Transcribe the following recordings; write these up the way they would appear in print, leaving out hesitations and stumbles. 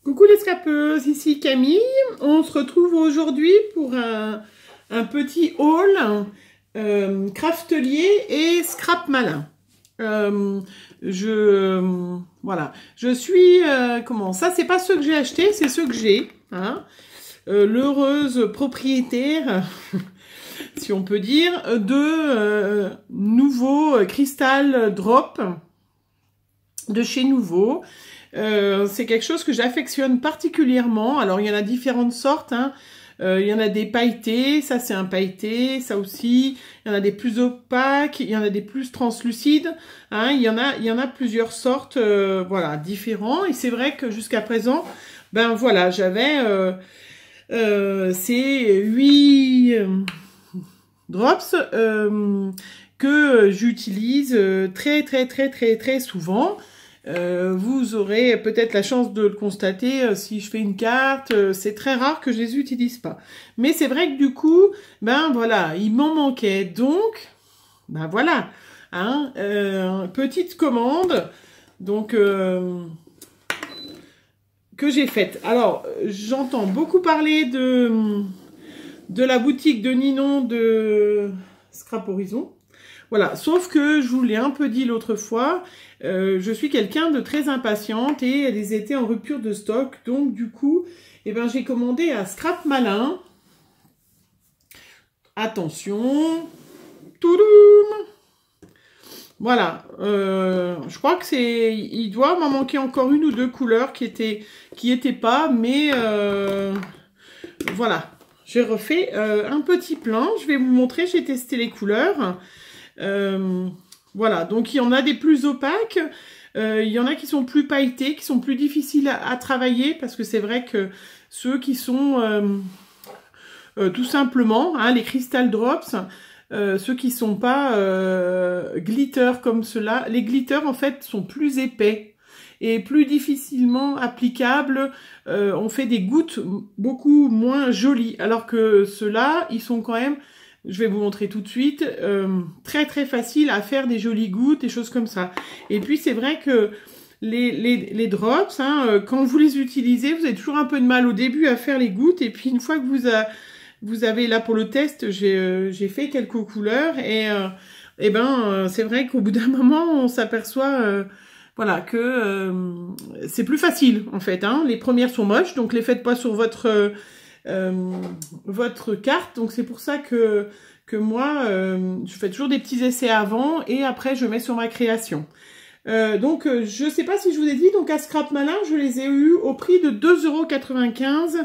Coucou les scrapeuses, ici Camille. On se retrouve aujourd'hui pour un petit haul craftelier et scrap malin. Voilà, je suis comment ça, c'est pas ceux que j'ai achetés, c'est ceux que j'ai. Hein, l'heureuse propriétaire, si on peut dire, de nouveaux Crystal Drop de chez Nouveau. C'est quelque chose que j'affectionne particulièrement. Alors, il y en a différentes sortes. Hein. Il y en a des pailletés. Ça, c'est un pailleté. Ça aussi. Il y en a des plus opaques. Il y en a des plus translucides. Hein. Il y en a plusieurs sortes, voilà, différents. Et c'est vrai que jusqu'à présent, ben voilà, j'avais ces 8 drops que j'utilise très souvent. Vous aurez peut-être la chance de le constater si je fais une carte, c'est très rare que je les utilise pas. Mais c'est vrai que du coup, ben voilà, il m'en manquait. Donc, ben voilà, hein, petite commande, donc que j'ai faite. Alors, j'entends beaucoup parler de la boutique de Ninon de Scrap Horizon. Voilà, sauf que je vous l'ai un peu dit l'autre fois, je suis quelqu'un de très impatiente et elles étaient en rupture de stock. Donc du coup, eh ben, j'ai commandé à Scrap Malin. Attention. Toudoum. Voilà, je crois que il doit m'en manquer encore une ou deux couleurs qui étaient pas, mais voilà. J'ai refait un petit plan, je vais vous montrer, j'ai testé les couleurs. Voilà, donc il y en a des plus opaques, il y en a qui sont plus pailletés, qui sont plus difficiles à travailler, parce que c'est vrai que ceux qui sont tout simplement, hein, les Crystal Drops, ceux qui sont pas glitter comme ceux-là, les glitters en fait sont plus épais et plus difficilement applicables, on fait des gouttes beaucoup moins jolies, alors que ceux-là, ils sont quand même, je vais vous montrer tout de suite, très faciles à faire des jolies gouttes, des choses comme ça. Et puis c'est vrai que les drops, hein, quand vous les utilisez, vous avez toujours un peu de mal au début à faire les gouttes, et puis une fois que vous avez là pour le test, j'ai fait quelques couleurs, et ben c'est vrai qu'au bout d'un moment, on s'aperçoit voilà, que c'est plus facile, en fait. Hein. Les premières sont moches, donc les faites pas sur votre carte. Donc c'est pour ça que moi, je fais toujours des petits essais avant, et après, je mets sur ma création. Donc, je sais pas si je vous ai dit, donc à Scrap Malin, je les ai eus au prix de 2,95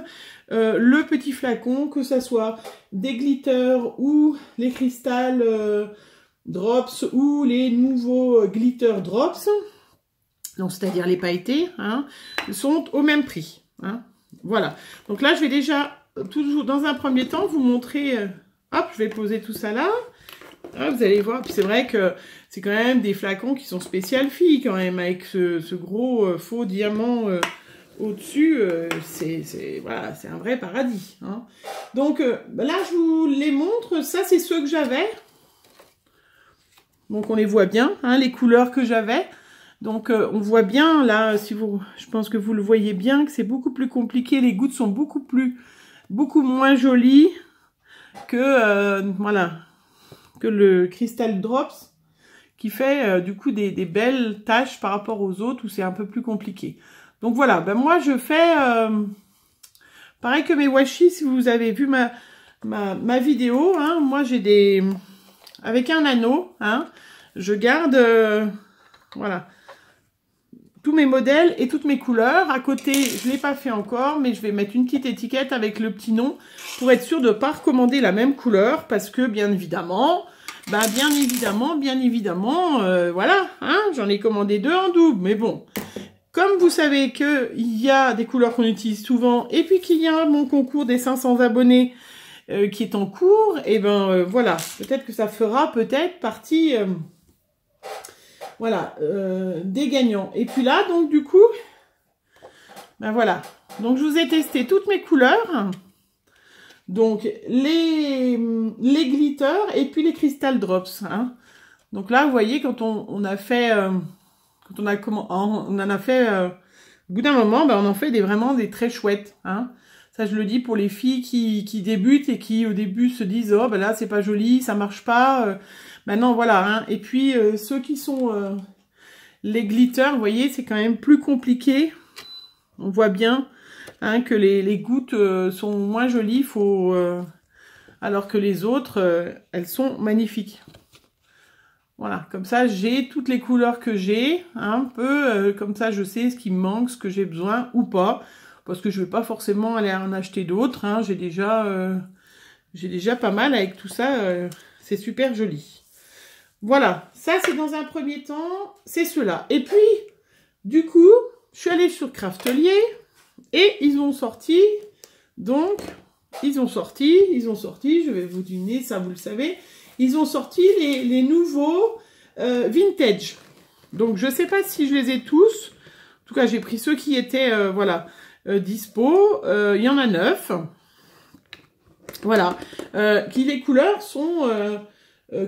€. Le petit flacon, que ça soit des glitters ou les Crystal Drops ou les nouveaux Glitter Drops, donc c'est-à-dire les pailletés, hein, sont au même prix. Hein. Voilà. Donc là, je vais déjà, toujours dans un premier temps, vous montrer. Hop, je vais poser tout ça là. Ah, vous allez voir. Puis c'est vrai que c'est quand même des flacons qui sont spécial filles quand même, avec ce gros faux diamant au-dessus. Voilà, c'est un vrai paradis. Hein. Donc là, je vous les montre. Ça, c'est ceux que j'avais. Donc on les voit bien, hein, les couleurs que j'avais. Donc on voit bien là, je pense que vous le voyez bien, que c'est beaucoup plus compliqué. Les gouttes sont beaucoup moins jolies que voilà, que le Crystal Drops, qui fait du coup des belles taches par rapport aux autres où c'est un peu plus compliqué. Donc voilà, ben moi je fais pareil que mes washi. Si vous avez vu ma vidéo, hein, moi j'ai avec un anneau, hein, je garde voilà, tous mes modèles et toutes mes couleurs. À côté, je ne l'ai pas fait encore, mais je vais mettre une petite étiquette avec le petit nom pour être sûr de ne pas recommander la même couleur, parce que bien évidemment, voilà, hein, j'en ai commandé 2 en double, mais bon, comme vous savez qu'il y a des couleurs qu'on utilise souvent, et puis qu'il y a mon concours des 500 abonnés qui est en cours, et ben voilà, peut-être que ça fera partie voilà, des gagnants. Et puis là, donc du coup, ben voilà. Donc je vous ai testé toutes mes couleurs. Donc les glitters et puis les Crystal Drops. Hein. Donc là, vous voyez, quand on a fait, on en a fait Au bout d'un moment, ben, on en fait vraiment des très chouettes. Hein. Ça, je le dis pour les filles qui débutent et qui, au début, se disent « Oh, ben là, c'est pas joli, ça marche pas. » Maintenant, voilà. Hein. Et puis, ceux qui sont les glitters, vous voyez, c'est quand même plus compliqué. On voit bien hein, que les gouttes sont moins jolies. Alors que les autres, elles sont magnifiques. Voilà, comme ça, j'ai toutes les couleurs que j'ai, un peu, comme ça, je sais ce qui me manque, ce que j'ai besoin ou pas, parce que je vais pas forcément aller en acheter d'autres, hein, j'ai déjà pas mal avec tout ça, c'est super joli. Voilà, ça c'est dans un premier temps, c'est cela. Et puis, du coup, je suis allée sur Craftelier, et ils ont sorti, donc, ils ont sorti, je vais vous donner ça, vous le savez. Ils ont sorti les nouveaux vintage. Donc, je ne sais pas si je les ai tous. En tout cas, j'ai pris ceux qui étaient, dispo. Il y en a 9. Voilà. Les couleurs sont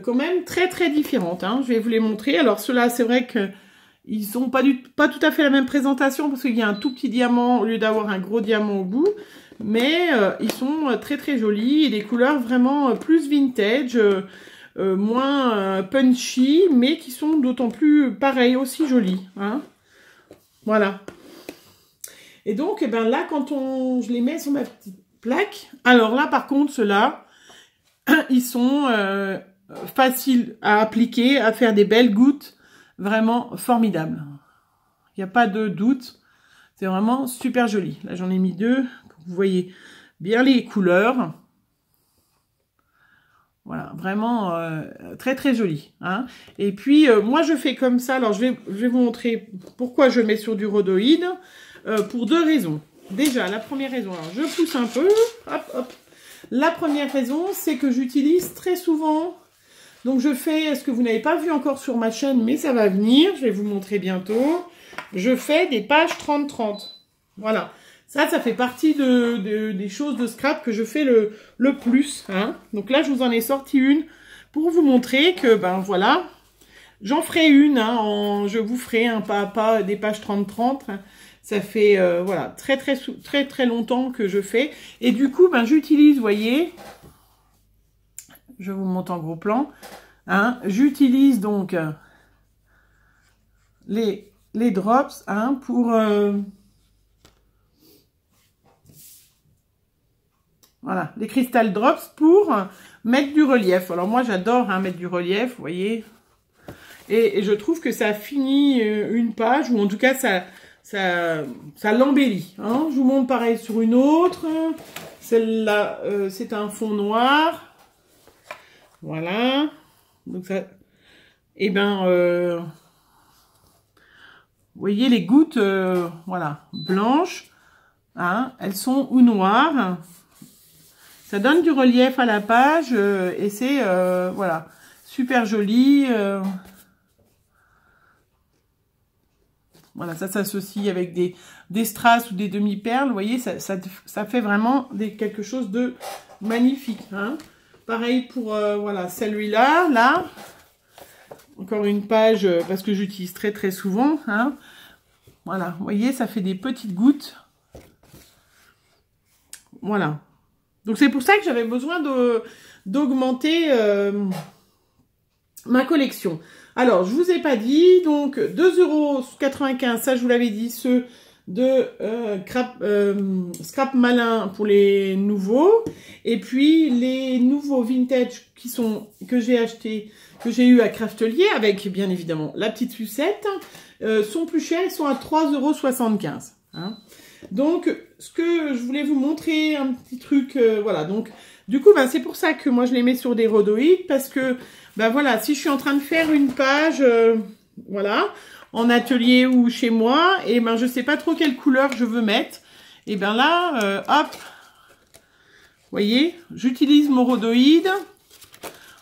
quand même très, très différentes. Hein. Je vais vous les montrer. Alors, ceux-là, c'est vrai qu'ils sont pas tout à fait la même présentation parce qu'il y a un tout petit diamant au lieu d'avoir un gros diamant au bout. Mais ils sont très très jolis et des couleurs vraiment plus vintage, moins punchy, mais qui sont d'autant plus pareil, aussi jolies. Hein. Voilà. Et donc, eh ben là, quand je les mets sur ma petite plaque, alors là, par contre, ceux-là, ils sont faciles à appliquer, à faire des belles gouttes, vraiment formidables. Il n'y a pas de doute. C'est vraiment super joli. Là, j'en ai mis 2. Vous voyez bien les couleurs. Voilà, vraiment très très joli. Hein. Et puis, moi, je fais comme ça. Alors, je vais vous montrer pourquoi je mets sur du rhodoïde. Pour 2 raisons. Déjà, la première raison, alors je pousse un peu. Hop, hop. La première raison, c'est que j'utilise très souvent. Donc, je fais ce que vous n'avez pas vu encore sur ma chaîne, mais ça va venir. Je vais vous montrer bientôt. Je fais des pages 30-30. Voilà. Ça fait partie des choses de scrap que je fais le plus. Hein. Donc là, je vous en ai sorti une pour vous montrer que, ben voilà, j'en ferai une. Hein, je vous ferai un pas à pas des pages 30-30. Hein. Ça fait, voilà, très longtemps que je fais. Et du coup, ben j'utilise, vous voyez, je vous montre en gros plan. Hein, j'utilise donc les drops hein, pour... Voilà, les crystal drops pour mettre du relief. Alors moi, j'adore hein, mettre du relief, vous voyez. Et je trouve que ça finit une page, ou en tout cas, ça l'embellit. Hein. Je vous montre pareil sur une autre. Celle-là, c'est un fond noir. Voilà. Donc ça... Et ben, vous voyez les gouttes, voilà, blanches. Hein, elles sont ou noires. Ça donne du relief à la page et c'est voilà, super joli. Voilà, ça s'associe avec des strass ou des demi-perles. Vous voyez, ça fait vraiment quelque chose de magnifique. Hein. Pareil pour voilà, celui-là. Là, encore une page parce que j'utilise très souvent. Hein. Voilà, vous voyez, ça fait des petites gouttes. Voilà. Donc, c'est pour ça que j'avais besoin d'augmenter ma collection. Alors, je vous ai pas dit, donc 2,95 €, ça je vous l'avais dit, ceux de Scrap Malin pour les nouveaux. Et puis, les nouveaux vintage que j'ai acheté, que j'ai eu à Craftelier, avec bien évidemment la petite sucette, sont plus chers, ils sont à 3,75 €. Hein. Donc, ce que je voulais vous montrer, un petit truc, voilà. Donc, du coup, ben, c'est pour ça que moi, je les mets sur des rhodoïdes, parce que, ben voilà, si je suis en train de faire une page, voilà, en atelier ou chez moi, et ben, je sais pas trop quelle couleur je veux mettre, et ben là, hop, vous voyez, j'utilise mon rhodoïde.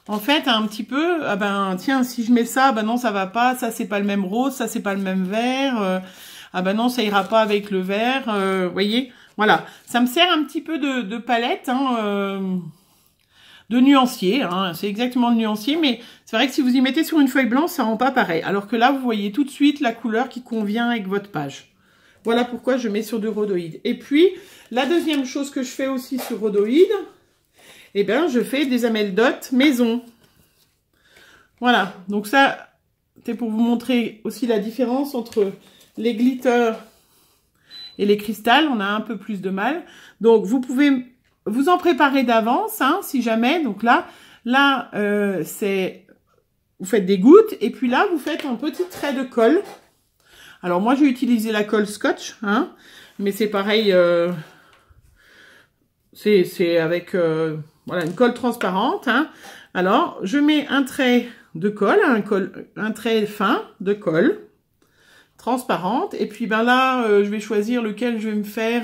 En fait, un petit peu, ah ben, tiens, si je mets ça, ben non, ça va pas, ça, c'est pas le même rose, ça, c'est pas le même vert, ah ben non, ça ira pas avec le vert, vous voyez. Voilà, ça me sert un petit peu de palette, hein, de nuancier. Hein, c'est exactement le nuancier, mais c'est vrai que si vous y mettez sur une feuille blanche, ça rend pas pareil. Alors que là, vous voyez tout de suite la couleur qui convient avec votre page. Voilà pourquoi je mets sur du rhodoïde. Et puis, la deuxième chose que je fais aussi sur rhodoïde, eh bien, je fais des amélidotes maison. Voilà, donc ça, c'est pour vous montrer aussi la différence entre les glitters et les cristals. On a un peu plus de mal. Donc, vous pouvez vous en préparer d'avance, hein, si jamais. Donc là, c'est... Vous faites des gouttes et puis là, vous faites un petit trait de colle. Alors, moi, j'ai utilisé la colle Scotch, hein, mais c'est pareil, c'est avec voilà, une colle transparente. Hein. Alors, je mets un trait de colle, un trait fin de colle transparente. Et puis, ben là, je vais choisir lequel je vais me faire,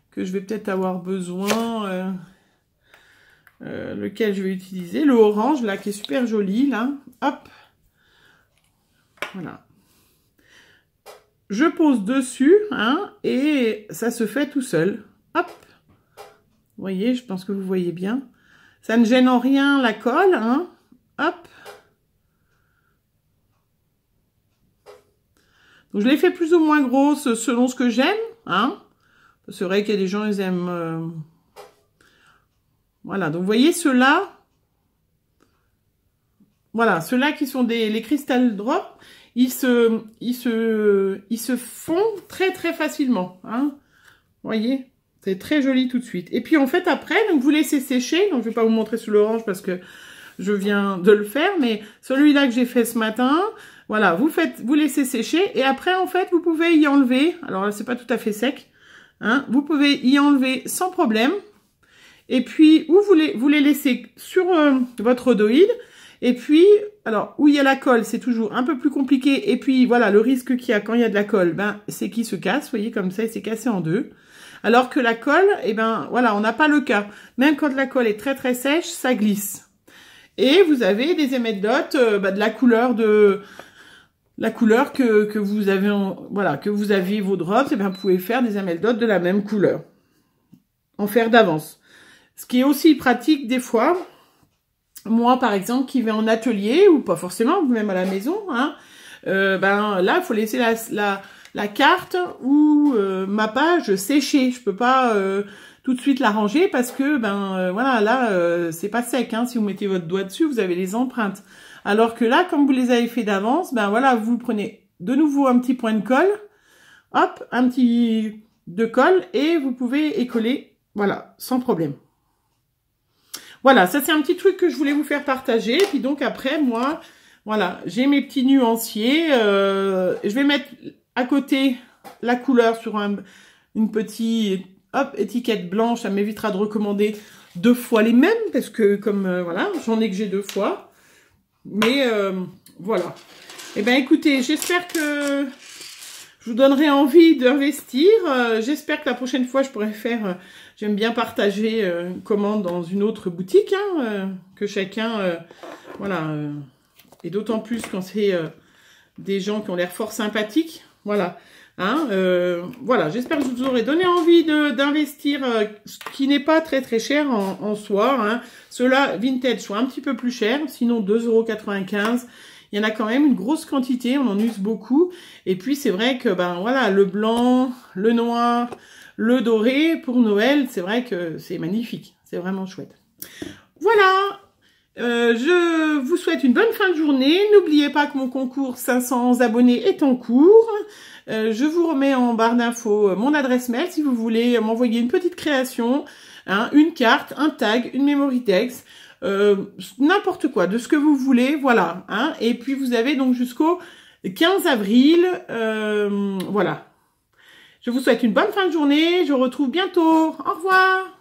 que je vais peut-être avoir besoin... lequel je vais utiliser, le orange là qui est super joli là, hop, voilà, je pose dessus, hein, et ça se fait tout seul, hop, vous voyez, je pense que vous voyez bien, ça ne gêne en rien la colle, hein, hop, donc je l'ai fait plus ou moins grosse selon ce que j'aime, hein, c'est vrai qu'il y a des gens, ils aiment... Voilà, donc vous voyez ceux-là, voilà, ceux-là qui sont les crystal drops, ils se font très très facilement, hein. Vous voyez, c'est très joli tout de suite. Et puis en fait après, donc vous laissez sécher, donc je vais pas vous montrer sur l'orange parce que je viens de le faire, mais celui-là que j'ai fait ce matin, voilà, vous laissez sécher et après en fait vous pouvez y enlever, alors là c'est pas tout à fait sec, hein, vous pouvez y enlever sans problème. Et puis, vous les laissez sur votre rhodoïde. Et puis, alors, où il y a la colle, c'est toujours un peu plus compliqué. Et puis, voilà, le risque qu'il y a quand il y a de la colle, ben, c'est qu'il se casse. Vous voyez, comme ça, il s'est cassé en deux. Alors que la colle, eh ben, voilà, on n'a pas le cas. Même quand la colle est très, très sèche, ça glisse. Et vous avez des émédotes de la couleur que vous avez, voilà, que vous aviez vos drops. Eh ben, vous pouvez faire des émédotes de la même couleur. En faire d'avance. Ce qui est aussi pratique des fois, moi par exemple qui vais en atelier, ou pas forcément, même à la maison, hein, ben là il faut laisser la carte ou ma page sécher. Je peux pas tout de suite la ranger parce que voilà, là c'est pas sec, hein. Si vous mettez votre doigt dessus, vous avez les empreintes. Alors que là, comme vous les avez fait d'avance, ben voilà, vous prenez de nouveau un petit point de colle, hop, un petit de colle et vous pouvez écoller, voilà, sans problème. Voilà, ça c'est un petit truc que je voulais vous faire partager. Et puis donc après, moi, voilà, j'ai mes petits nuanciers. Je vais mettre à côté la couleur sur une petite étiquette blanche. Ça m'évitera de recommander 2 fois les mêmes. Parce que comme, voilà, j'en ai que j'ai 2 fois. Mais voilà. Eh bien écoutez, j'espère que je vous donnerai envie d'investir. J'espère que la prochaine fois, je pourrai faire... J'aime bien partager une commande dans une autre boutique, hein, que chacun, voilà, et d'autant plus quand c'est des gens qui ont l'air fort sympathiques, voilà, hein, voilà, j'espère que je vous aurai donné envie d'investir, ce qui n'est pas très très cher en soi, hein. Ceux-là, vintage, sont un petit peu plus chers, sinon 2,95 €. Il y en a quand même une grosse quantité, on en use beaucoup, et puis c'est vrai que, ben voilà, le blanc, le noir... Le doré pour Noël, c'est vrai que c'est magnifique. C'est vraiment chouette. Voilà. Je vous souhaite une bonne fin de journée. N'oubliez pas que mon concours 500 abonnés est en cours. Je vous remets en barre d'infos mon adresse mail si vous voulez m'envoyer une petite création, hein, une carte, un tag, une memory text, n'importe quoi, de ce que vous voulez. Voilà. Hein. Et puis vous avez donc jusqu'au 15 avril. Voilà. Je vous souhaite une bonne fin de journée. Je vous retrouve bientôt. Au revoir.